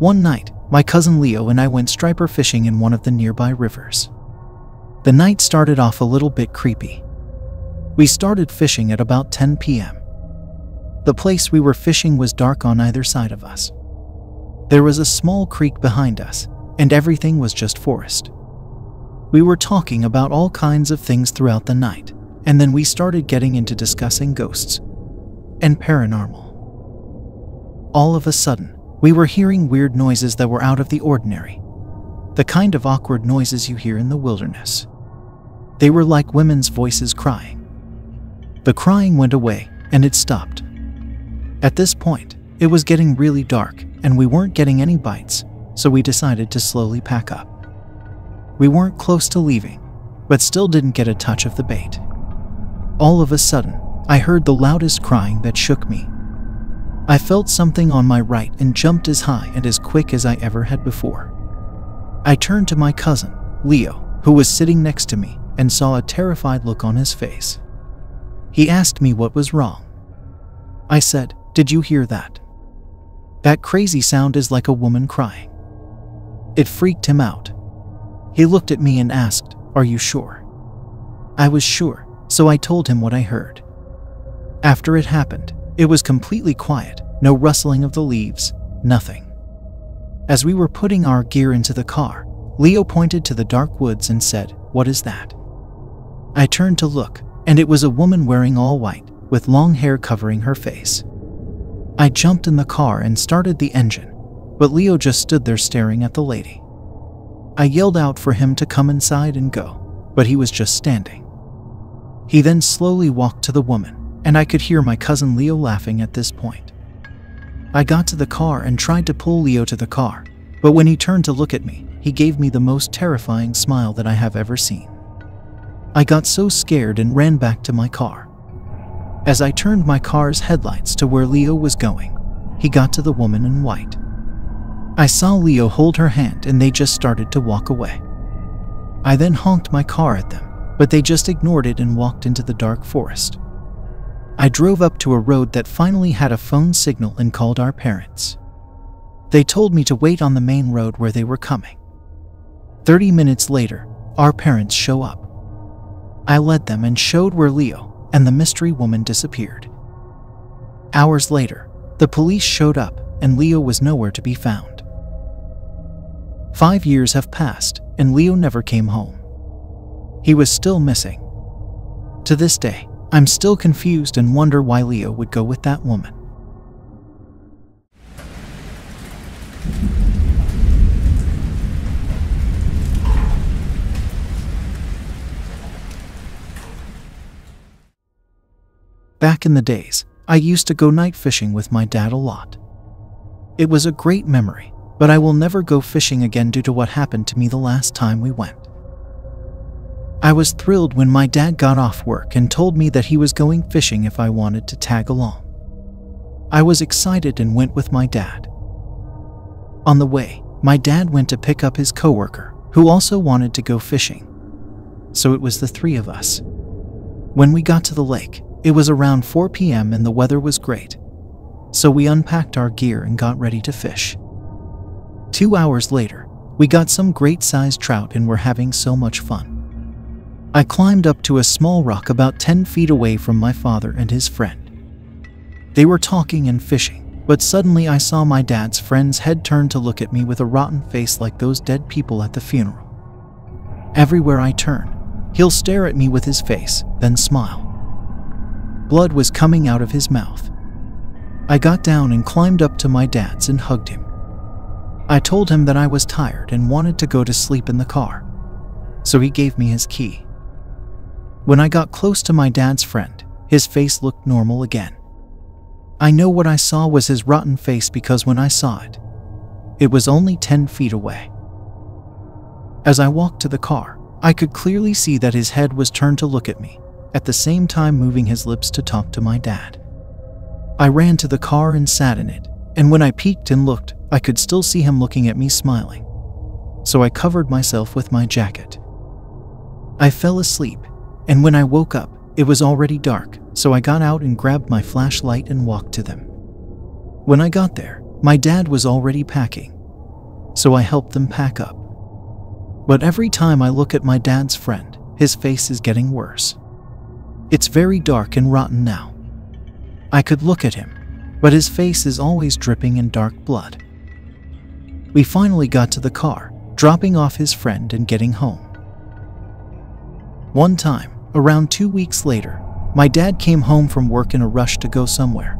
One night, my cousin Leo and I went striper fishing in one of the nearby rivers. The night started off a little bit creepy. We started fishing at about 10 p.m. The place we were fishing was dark on either side of us. There was a small creek behind us, and everything was just forest. We were talking about all kinds of things throughout the night, and then we started getting into discussing ghosts and paranormal. All of a sudden, we were hearing weird noises that were out of the ordinary, the kind of awkward noises you hear in the wilderness. They were like women's voices crying. The crying went away, and it stopped. At this point, it was getting really dark, and we weren't getting any bites, so we decided to slowly pack up. We weren't close to leaving, but still didn't get a touch of the bait. All of a sudden, I heard the loudest crying that shook me. I felt something on my right and jumped as high and as quick as I ever had before. I turned to my cousin, Leo, who was sitting next to me, and saw a terrified look on his face. He asked me what was wrong. I said, "Did you hear that? That crazy sound is like a woman crying." It freaked him out. He looked at me and asked, "Are you sure?" I was sure, so I told him what I heard. After it happened, it was completely quiet, no rustling of the leaves, nothing. As we were putting our gear into the car, Leo pointed to the dark woods and said, "What is that?" I turned to look, and it was a woman wearing all white, with long hair covering her face. I jumped in the car and started the engine, but Leo just stood there staring at the lady. I yelled out for him to come inside and go, but he was just standing. He then slowly walked to the woman, and I could hear my cousin Leo laughing at this point. I got to the car and tried to pull Leo to the car, but when he turned to look at me, he gave me the most terrifying smile that I have ever seen. I got so scared and ran back to my car. As I turned my car's headlights to where Leo was going, he got to the woman in white. I saw Leo hold her hand and they just started to walk away. I then honked my car at them, but they just ignored it and walked into the dark forest. I drove up to a road that finally had a phone signal and called our parents. They told me to wait on the main road where they were coming. 30 minutes later, our parents show up. I led them and showed where Leo and the mystery woman disappeared. Hours later, the police showed up and Leo was nowhere to be found. 5 years have passed and Leo never came home. He was still missing. To this day, I'm still confused and wonder why Leo would go with that woman. Back in the days, I used to go night fishing with my dad a lot. It was a great memory, but I will never go fishing again due to what happened to me the last time we went. I was thrilled when my dad got off work and told me that he was going fishing if I wanted to tag along. I was excited and went with my dad. On the way, my dad went to pick up his coworker, who also wanted to go fishing. So it was the three of us. When we got to the lake, it was around 4 p.m. and the weather was great. So we unpacked our gear and got ready to fish. 2 hours later, we got some great-sized trout and were having so much fun. I climbed up to a small rock about 10 feet away from my father and his friend. They were talking and fishing, but suddenly I saw my dad's friend's head turn to look at me with a rotten face like those dead people at the funeral. Everywhere I turn, he'll stare at me with his face, then smile. Blood was coming out of his mouth. I got down and climbed up to my dad's and hugged him. I told him that I was tired and wanted to go to sleep in the car, so he gave me his key. When I got close to my dad's friend, his face looked normal again. I know what I saw was his rotten face because when I saw it, it was only 10 feet away. As I walked to the car, I could clearly see that his head was turned to look at me, at the same time moving his lips to talk to my dad. I ran to the car and sat in it, and when I peeked and looked, I could still see him looking at me smiling. So I covered myself with my jacket. I fell asleep, and when I woke up, it was already dark, so I got out and grabbed my flashlight and walked to them. When I got there, my dad was already packing, so I helped them pack up. But every time I look at my dad's friend, his face is getting worse. It's very dark and rotten now. I could look at him, but his face is always dripping in dark blood. We finally got to the car, dropping off his friend and getting home. One time, around 2 weeks later, my dad came home from work in a rush to go somewhere.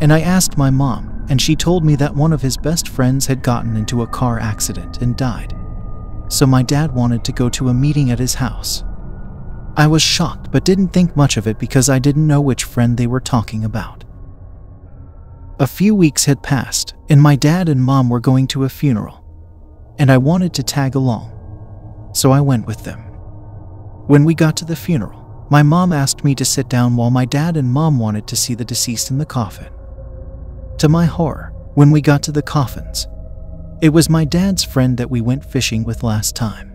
And I asked my mom, and she told me that one of his best friends had gotten into a car accident and died. So my dad wanted to go to a meeting at his house. I was shocked but didn't think much of it because I didn't know which friend they were talking about. A few weeks had passed, and my dad and mom were going to a funeral, and I wanted to tag along, so I went with them. When we got to the funeral, my mom asked me to sit down while my dad and mom wanted to see the deceased in the coffin. To my horror, when we got to the coffins, it was my dad's friend that we went fishing with last time.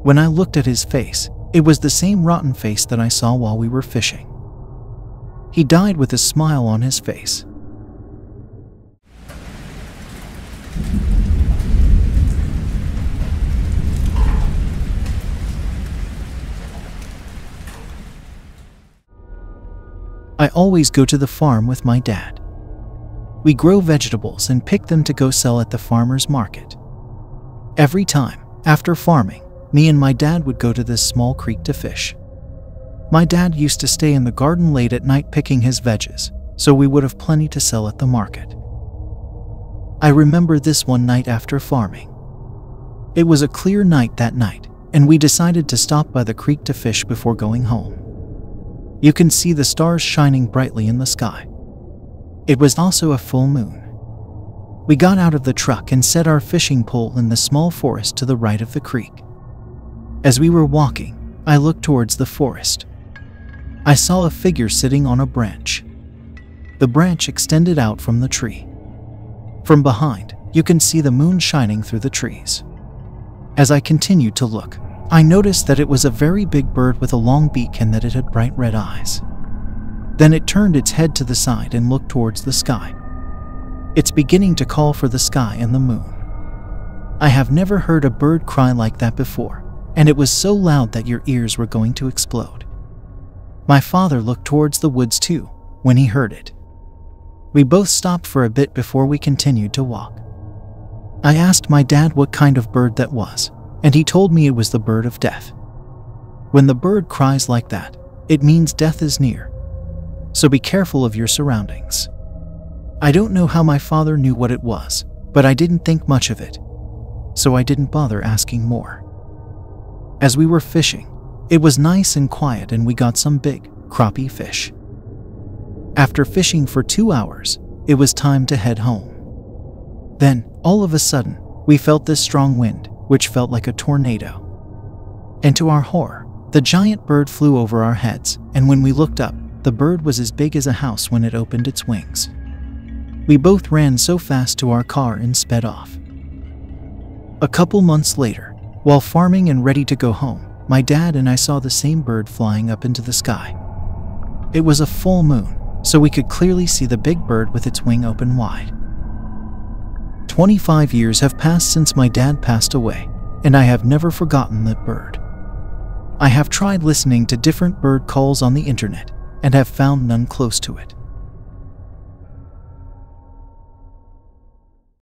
When I looked at his face, it was the same rotten face that I saw while we were fishing. He died with a smile on his face. I always go to the farm with my dad. We grow vegetables and pick them to go sell at the farmer's market. Every time, after farming, me and my dad would go to this small creek to fish. My dad used to stay in the garden late at night picking his veggies, so we would have plenty to sell at the market. I remember this one night after farming. It was a clear night that night, and we decided to stop by the creek to fish before going home. You can see the stars shining brightly in the sky. It was also a full moon. We got out of the truck and set our fishing pole in the small forest to the right of the creek. As we were walking, I looked towards the forest. I saw a figure sitting on a branch. The branch extended out from the tree. From behind, you can see the moon shining through the trees. As I continued to look, I noticed that it was a very big bird with a long beak and that it had bright red eyes. Then it turned its head to the side and looked towards the sky. It's beginning to call for the sky and the moon. I have never heard a bird cry like that before, and it was so loud that your ears were going to explode. My father looked towards the woods too when he heard it. We both stopped for a bit before we continued to walk. I asked my dad what kind of bird that was, and he told me it was the bird of death. When the bird cries like that, it means death is near. So be careful of your surroundings. I don't know how my father knew what it was, but I didn't think much of it, so I didn't bother asking more. As we were fishing, it was nice and quiet and we got some big, crappie fish. After fishing for 2 hours, it was time to head home. Then, all of a sudden, we felt this strong wind, which felt like a tornado. And to our horror, the giant bird flew over our heads, and when we looked up, the bird was as big as a house when it opened its wings. We both ran so fast to our car and sped off. A couple months later, while farming and ready to go home, my dad and I saw the same bird flying up into the sky. It was a full moon, so we could clearly see the big bird with its wing open wide. 25 years have passed since my dad passed away, and I have never forgotten that bird. I have tried listening to different bird calls on the internet and have found none close to it.